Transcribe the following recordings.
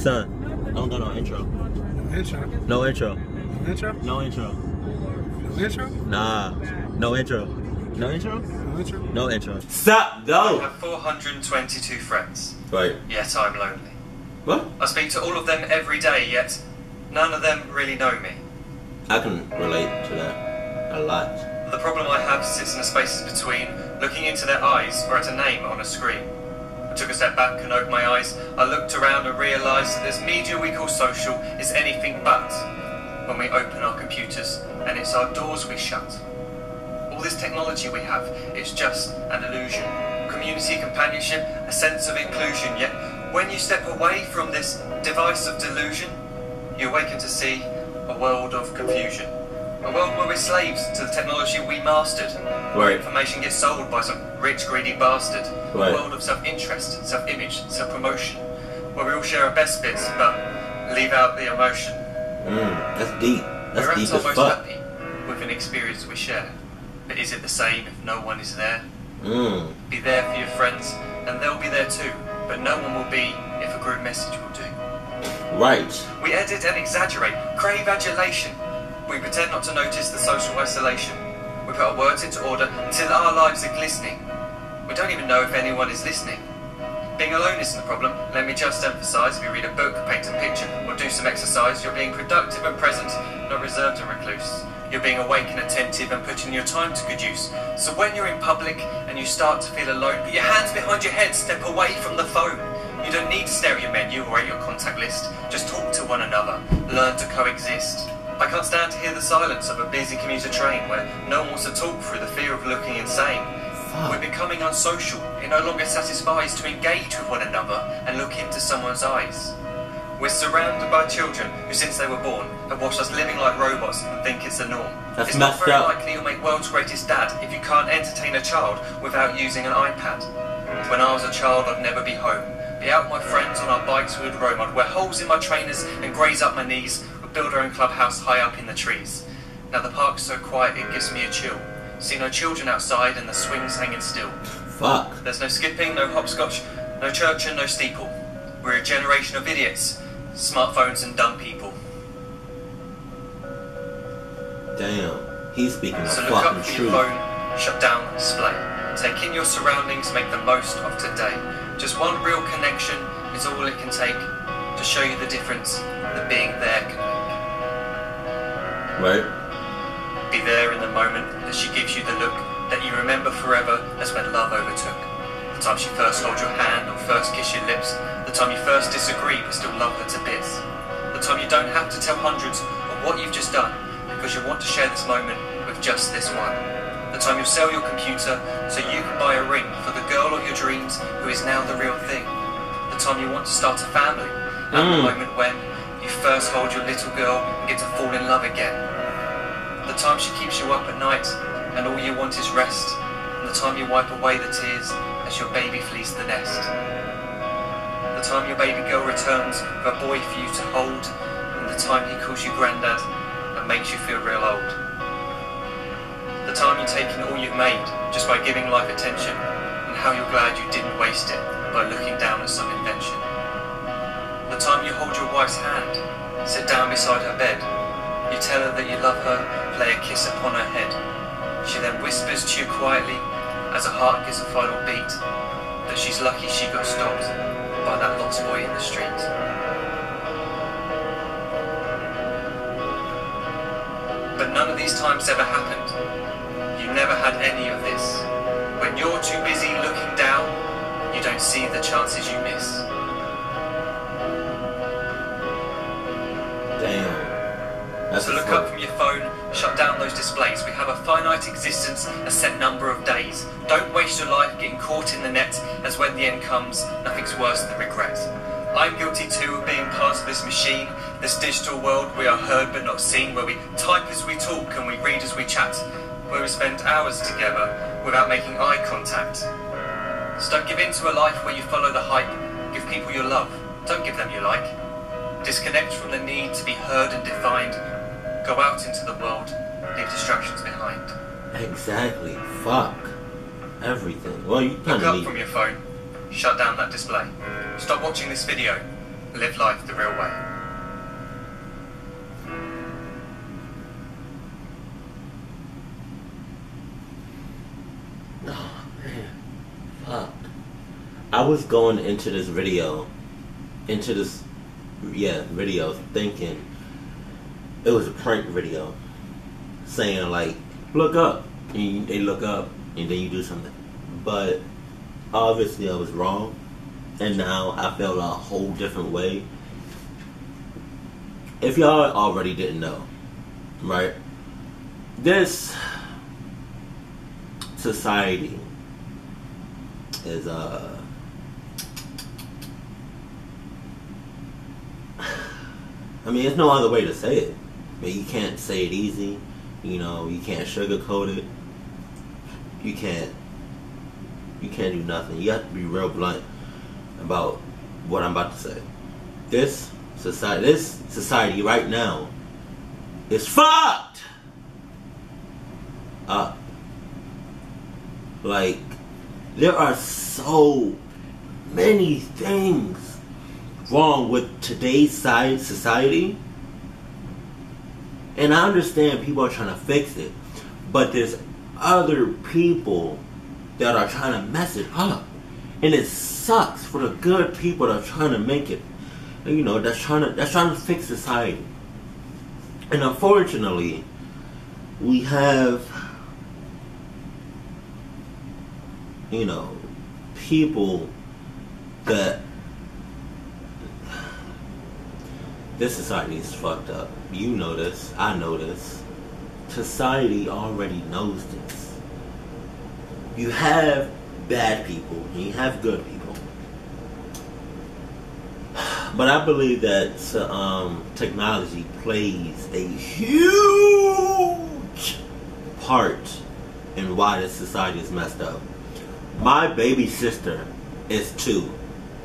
Son, I don't got no intro. No intro. No intro. No intro? No intro. No intro? Nah. No intro. No intro? No intro? No intro. Stop, I go! have 422 friends, Right. yet I'm lonely. What? I speak to all of them every day, yet none of them really know me. I can relate to that a lot. The problem I have sits in the spaces between looking into their eyes or at a name on a screen. I took a step back and opened my eyes. I looked around and realised that this media we call social is anything but when we open our computers and it's our doors we shut. All this technology we have, it's just an illusion. Community, companionship, a sense of inclusion, yet when you step away from this device of delusion, you awaken to see a world of confusion. A world where we're slaves to the technology we mastered. Where Right. information gets sold by some rich, greedy bastard. Right. A world of self-interest, self-image, self-promotion. Where we all share our best bits, but leave out the emotion. That's deep. That's We're deep at our as most fuck. happy with an experience we share. But is it the same if no one is there? Be there for your friends, and they'll be there too. But no one will be if a group message will do. Right. We edit and exaggerate, crave adulation. We pretend not to notice the social isolation. We put our words into order until our lives are glistening. We don't even know if anyone is listening. Being alone isn't the problem. Let me just emphasise, if you read a book, paint a picture, or do some exercise, you're being productive and present, not reserved and recluse. You're being awake and attentive and putting your time to good use. So when you're in public and you start to feel alone, put your hands behind your head, step away from the phone. You don't need to stare at your menu or at your contact list. Just talk to one another. Learn to coexist. I can't stand to hear the silence of a busy commuter train where no one wants to talk through the fear of looking insane. We're becoming unsocial. It no longer satisfies to engage with one another and look into someone's eyes. We're surrounded by children who, since they were born, have watched us living like robots and think it's the norm. That's It's not messed very up. likely you'll make world's greatest dad if you can't entertain a child without using an iPad. When I was a child, I'd never be home. Be out with my friends on our bikes, we would roam. I'd wear holes in my trainers and graze up my knees. We'd build our own clubhouse high up in the trees. Now the park's so quiet it gives me a chill. See no children outside and the swings hanging still. Fuck. There's no skipping, no hopscotch, no church and no steeple. We're a generation of idiots, smartphones and dumb people. Damn. He's speaking the So look fucking up from truth. your phone, shut down the display. Take in your surroundings, make the most of today. Just one real connection is all it can take to show you the difference that being there can make. Right. Be there in the moment that she gives you the look that you remember forever as when love overtook. The time she first holds your hand or first kiss your lips. The time you first disagree but still love her to bits. The time you don't have to tell hundreds of what you've just done because you want to share this moment with just this one. The time you'll sell your computer so you can buy a ring for the girl of your dreams who is now the real thing. The time you want to start a family. And the moment when you first hold your little girl and get to fall in love again. The time she keeps you up at night and all you want is rest. And the time you wipe away the tears as your baby flees the nest. The time your baby girl returns with a boy for you to hold. And the time he calls you granddad and makes you feel real old. The time you take in all you've made just by giving life attention, and how you're glad you didn't waste it by looking down at some invention. The time you hold your wife's hand, sit down beside her bed, you tell her that you love her, lay a kiss upon her head. She then whispers to you quietly, as her heart gives a final beat, that she's lucky she got stopped by that lost boy in the street. But none of these times ever happened. You never had any of this. When you're too busy looking down, you don't see the chances you miss. Damn. That's So look up from your phone, shut down those displays. We have a finite existence, a set number of days. Don't waste your life getting caught in the net, as when the end comes, nothing's worse than regret. I'm guilty too of being part of this machine, this digital world we are heard but not seen, where we type as we talk and we read as we chat, where we spend hours together without making eye contact. So don't give in to a life where you follow the hype. Give people your love, don't give them your like. Disconnect from the need to be heard and defined. Go out into the world, leave distractions behind. Exactly. Fuck. Everything. Well, you Look kind of up need. from your phone, shut down that display. Stop watching this video. Live life the real way. Oh man, fuck. I was going into this video, thinking it was a prank video, saying like, look up, and they look up, and then you do something. But obviously I was wrong, and now I feel a whole different way. If y'all already didn't know, right? This society is I mean, there's no other way to say it. I mean, you can't say it easy. You know, you can't sugarcoat it. You can't do nothing. You have to be real blunt about what I'm about to say. This society right now is fucked up. Like, there are so many things wrong with today's society, and I understand people are trying to fix it, but there's other people that are trying to mess it up, and it sucks for the good people that are trying to make it, you know, that's trying to fix society. And unfortunately, we have, you know, people that this society is fucked up. You know this. I know this. Society already knows this. You have bad people and you have good people. But I believe that technology plays a huge part in why this society is messed up. My baby sister is 2,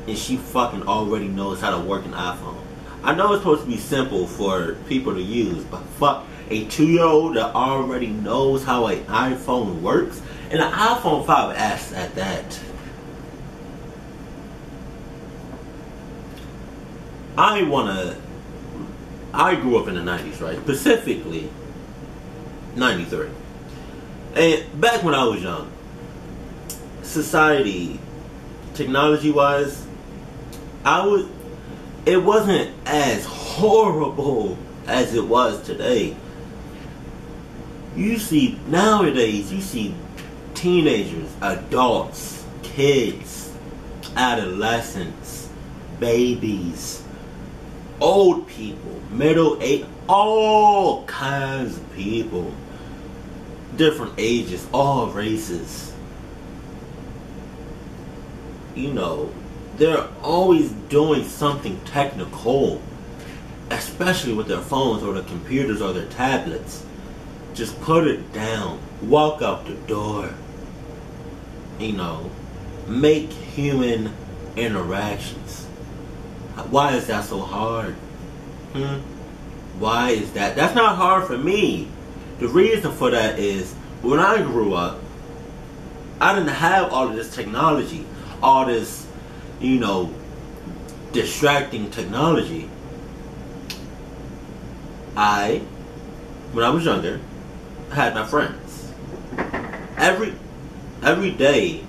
and she fucking already knows how to work an iPhone. I know it's supposed to be simple for people to use, but fuck, a 2-year-old that already knows how an iPhone works, and an iPhone 5S at that. I grew up in the 90s, right? Specifically, 93. And back when I was young, society, technology-wise, it wasn't as horrible as it was today. Nowadays, you see teenagers, adults, kids, adolescents, babies, old people, middle-aged, all kinds of people, different ages, all races. You know, they're always doing something technical, especially with their phones or their computers or their tablets. Just put it down, walk out the door, you know, make human interactions. Why is that so hard? Why is that? That's not hard for me. The reason for that is, when I grew up, I didn't have all of this technology, all this, you know, distracting technology. When I was younger, I had my friends. Every day,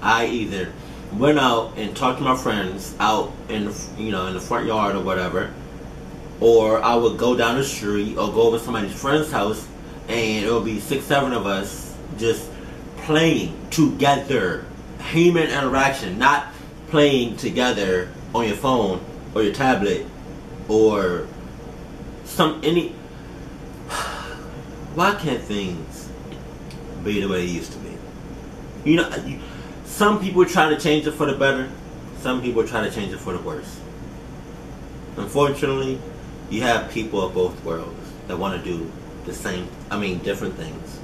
I either went out and talked to my friends out in the front yard or whatever, or I would go down the street or go over to somebody's friend's house, and it would be 6, 7 of us just playing together. Human interaction, not playing together on your phone or your tablet or why can't things be the way they used to be? You know, some people try to change it for the better, some people try to change it for the worse. Unfortunately, you have people of both worlds that want to do different things.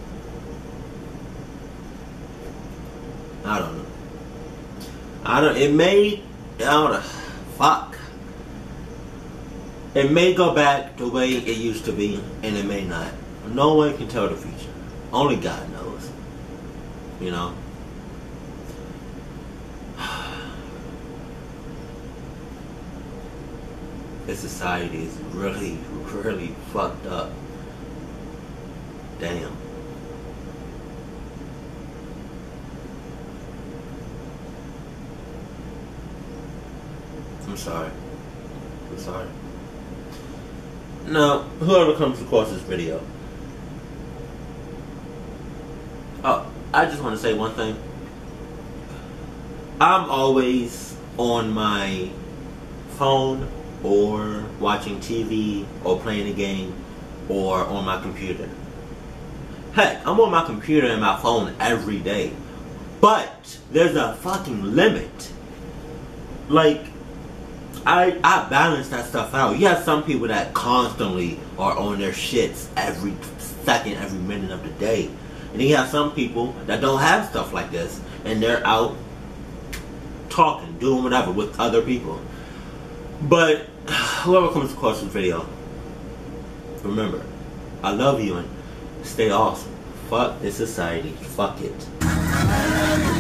I don't know. Fuck. It may go back the way it used to be, and it may not. No one can tell the future. Only God knows. You know? This society is really, really fucked up. Damn. I'm sorry. I'm sorry. Now, whoever comes across this video. Oh, I just want to say one thing. I'm always on my phone or watching TV or playing a game or on my computer. Heck, I'm on my computer and my phone every day. But there's a fucking limit. Like, I balance that stuff out. You have some people that constantly are on their shits every second, every minute of the day. And then you have some people that don't have stuff like this. And they're out talking, doing whatever with other people. But whoever comes across this video, remember, I love you and stay awesome. Fuck this society. Fuck it.